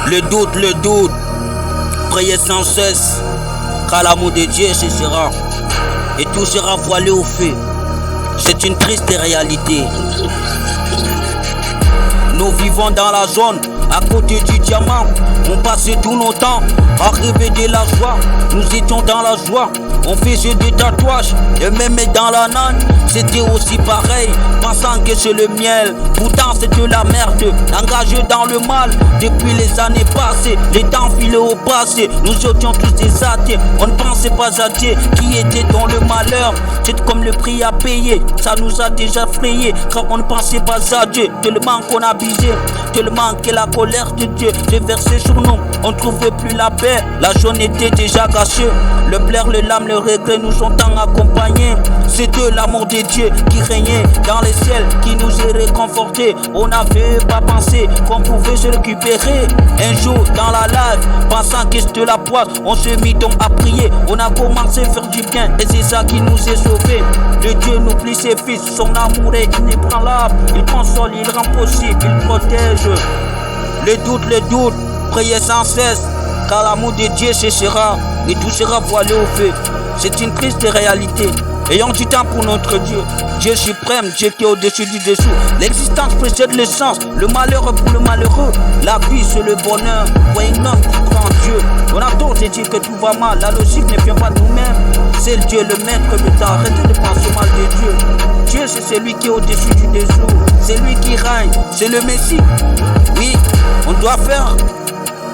Le doute, priez sans cesse, car l'amour de Dieu cessera, et tout sera voilé au feu. C'est une triste réalité. Nous vivons dans la zone, à côté du diamant. On passait tout nos temps à rêver de la joie. Nous étions dans la joie, on faisait des tatouages. Et même dans la nane, c'était aussi pareil, pensant que c'est le miel. Pourtant c'était la merde, engagé dans le mal. Depuis les années passées, les temps filaient au passé. Nous étions tous des athées, on ne pensait pas à Dieu qui était dans le malheur. C'est comme le prix à payer, ça nous a déjà frayé. Car on ne pensait pas à Dieu, tellement qu'on a abusé, tellement que la colère de Dieu s'est versée sur nous. On ne trouvait plus la paix, la jaune était déjà gâchée. Le pleur, le lame, le regret nous ont tant accompagnés. C'est de l'amour de Dieu qui régnait dans les ciels, qui nous est réconforté. On n'avait pas pensé qu'on pouvait se récupérer. Un jour dans la live, pensant que c'était la poisse, on se mit donc à prier. On a commencé à faire du bien et c'est ça qui nous est sauvé. Le Dieu nous plie ses fils, son amour est inébranlable. Il console, il rend possible, il protège. Le doute, priez sans cesse, car l'amour de Dieu cessera et tout sera voilé au feu. C'est une triste réalité. Ayons du temps pour notre Dieu, Dieu suprême, Dieu qui est au-dessus du dessous. L'existence précède l'essence, le malheur pour le malheureux. La vie c'est le bonheur, pour un homme qui croit en Dieu. On a tort de dire que tout va mal, la logique ne vient pas de nous-mêmes. C'est Dieu le maître de temps, arrêtez de penser au mal de Dieu. Dieu c'est celui qui est au-dessus du dessous, c'est lui qui règne, c'est le Messie. Oui, on doit faire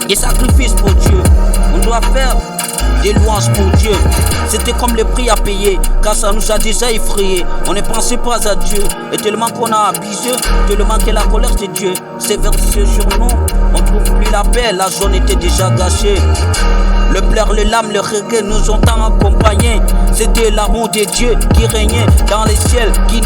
des sacrifices pour Dieu, on doit faire des louanges pour Dieu. C'était comme le prix à payer, car ça nous a déjà effrayés. On ne pensait pas à Dieu, et tellement qu'on a abusé, tellement que la colère de Dieu s'est versée sur nous. On ne trouve plus la paix, la zone était déjà gâchée. Le pleur, le lame, le regret nous ont tant accompagnés. C'était l'amour de Dieu qui régnait dans les ciels, qui